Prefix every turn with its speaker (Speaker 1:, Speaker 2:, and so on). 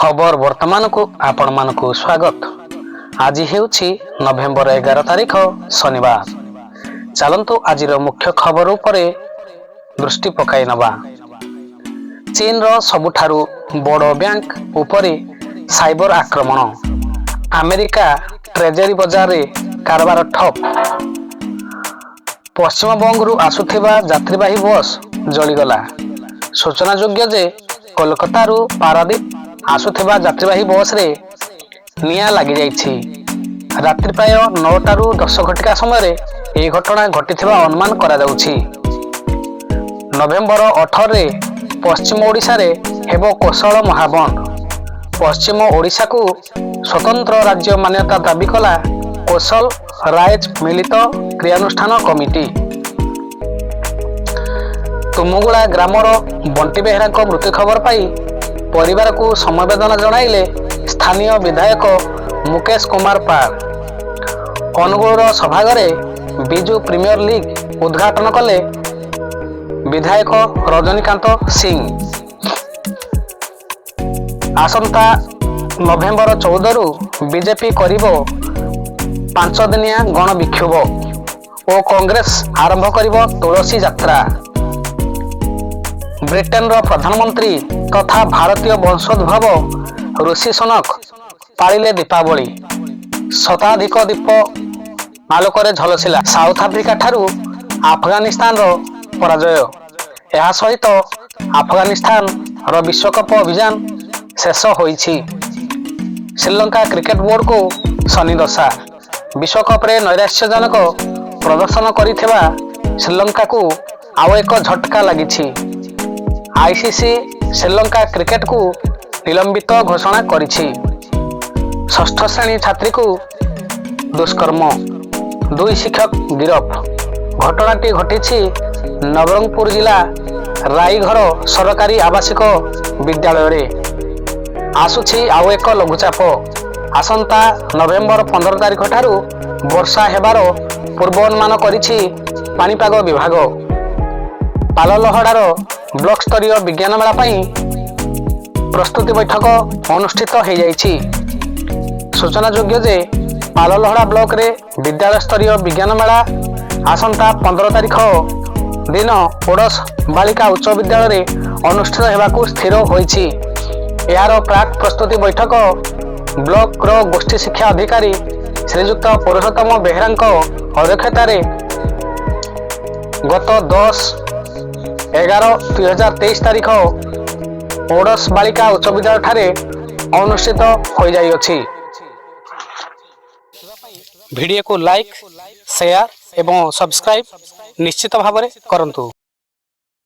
Speaker 1: खबर वर्तमान को आपण मानकु स्वागत। आज हेउछि नवेम्बर 11 तारिख शनिवार। चलंतु आजिर मुख्य खबर उपरे दृष्टि पकाई नबा। चीन रो सबुठारु बड़ बैंक उपरे साइबर आक्रमण। अमेरिका ट्रेजरी बाजार रे कारबार ठप। पश्चिम बंगरू आसुथिबा यात्रीवाही बस जलिगला। सूचनायोग्य जे कोलकातारू पारादीप आसुथिबा यात्रीवाही बस रे निया लागि जाइछि। रात्रि प्राय 9टारू 10 घटिका समय ଏହି ଘଟଣା ଘଟିଥିବା ଅନୁମାନ କରାଯାଉଛି। ନଭେମ୍ବର 18 ରେ ପଶ୍ଚିମ ଓଡ଼ିଶାରେ ହେବ କୋଶଳ ମହାବଣ୍ଡ। ପଶ୍ଚିମ ଓଡ଼ିଶାକୁ ସ୍ୱତନ୍ତ୍ର ରାଜ୍ୟ ମାନ୍ୟତା ଦାବି କଲା କୋଶଲ ରାଇଜ ମିଳିତ କ୍ରିୟାନୁଷ୍ଠାନ କମିଟି। ତୁମୁଗୁଳା ଗ୍ରାମର ବଣ୍ଟି ବେହେରାଙ୍କ ମୃତ୍ୟୁ ଖବର ପାଇ ପରିବାରକୁ ସମବେଦନା ଜଣାଇଲେ ସ୍ଥାନୀୟ ବିଧାୟକ ମୁକେଶ କୁମାର ପାଳ। ଅନୁଗୁଳର ସଭାଘରେ ବିଜୁ ପ୍ରିମିୟର ଲିଗ୍ ଉଦ୍ଘାଟନ କଲେ ବିଧାୟକ ରଜନୀକାନ୍ତ ସିଂ। ଆସନ୍ତା ନଭେମ୍ବର 14ରୁ ବିଜେପି କରିବ 5 ଦିନିଆ ଗଣବିକ୍ଷୋଭ ଓ କଂଗ୍ରେସ ଆରମ୍ଭ କରିବ ତୁଳସୀ ଯାତ୍ରା। ବ୍ରିଟେନର ପ୍ରଧାନମନ୍ତ୍ରୀ ତଥା ଭାରତୀୟ ବଂଶୋଦ୍ଭବ ଋଷି ସୁନକ ପାଳିଲେ ଦୀପାବଳି। ଶତାଧିକ ଦୀପ ଆଲୋକରେ ଝଲସିଲା ସାଉଥ ଆଫ୍ରିକା ଠାରୁ ଆଫଗାନିସ୍ତାନର ପରାଜୟ। ଏହା ସହିତ ଆଫଗାନିସ୍ତାନର ବିଶ୍ୱକପ ଅଭିଯାନ ଶେଷ ହୋଇଛି। ଶ୍ରୀଲଙ୍କା କ୍ରିକେଟ ବୋର୍ଡକୁ ଶନି ଦଶା। ବିଶ୍ୱକପରେ ନୈରାଶ୍ୟଜନକ ପ୍ରଦର୍ଶନ କରିଥିବା ଶ୍ରୀଲଙ୍କାକୁ ଆଉ ଏକ ଝଟକା ଲାଗିଛି। ଆଇସିସି ଶ୍ରୀଲଙ୍କା କ୍ରିକେଟକୁ ନିଲମ୍ବିତ ଘୋଷଣା କରିଛି। ଷଷ୍ଠ ଶ୍ରେଣୀ ଛାତ୍ରୀକୁ ଦୁଷ୍କର୍ମ, 2 ଶିକ୍ଷକ ଗିରଫ। ଘଟଣାଟି ଘଟିଛି ନବରଙ୍ଗପୁର ଜିଲ୍ଲା ରାଇଘର ସରକାରୀ ଆବାସିକ ବିଦ୍ୟାଳୟରେ। ଆସୁଛି ଆଉ ଏକ ଲଘୁଚାପ। ଆସନ୍ତା ନଭେମ୍ବର 15 ତାରିଖ ଠାରୁ ବର୍ଷା ହେବାର ପୂର୍ବାନୁମାନ କରିଛି ପାଣିପାଗ ବିଭାଗ। ପାଲଲହଡ଼ାର ବ୍ଲକ ସ୍ତରୀୟ ବିଜ୍ଞାନ ମେଳା ପାଇଁ ପ୍ରସ୍ତୁତି ବୈଠକ ଅନୁଷ୍ଠିତ ହୋଇଯାଇଛି। ସୂଚନାଯୋଗ୍ୟ ଯେ ପାଲଲହଡ଼ା ବ୍ଲକରେ ବିଦ୍ୟାଳୟ ସ୍ତରୀୟ ବିଜ୍ଞାନ ମେଳା ଆସନ୍ତା 15 ତାରିଖ ଦିନ ଓଡ଼ଶ ବାଳିକା ଉଚ୍ଚ ବିଦ୍ୟାଳୟରେ ଅନୁଷ୍ଠିତ ହେବାକୁ ସ୍ଥିର ହୋଇଛି। ଏହାର ପ୍ରାକ୍ ପ୍ରସ୍ତୁତି ବୈଠକ ବ୍ଲକର ଗୋଷ୍ଠୀ ଶିକ୍ଷା ଅଧିକାରୀ ଶ୍ରୀଯୁକ୍ତ ପୁରୁଷୋତ୍ତମ ବେହେରାଙ୍କ ଅଧ୍ୟକ୍ଷତାରେ ଗତ 10/11/2023 ତାରିଖ ଓଡ଼ଶ ବାଳିକା ଉଚ୍ଚ ବିଦ୍ୟାଳୟ ଠାରେ ଅନୁଷ୍ଠିତ ହୋଇଯାଇଅଛି। ଭିଡ଼ିଓକୁ ଲାଇକ୍, ସେୟାର ଏବଂ ସବସ୍କ୍ରାଇବ୍ ନିଶ୍ଚିତ ଭାବରେ କରନ୍ତୁ।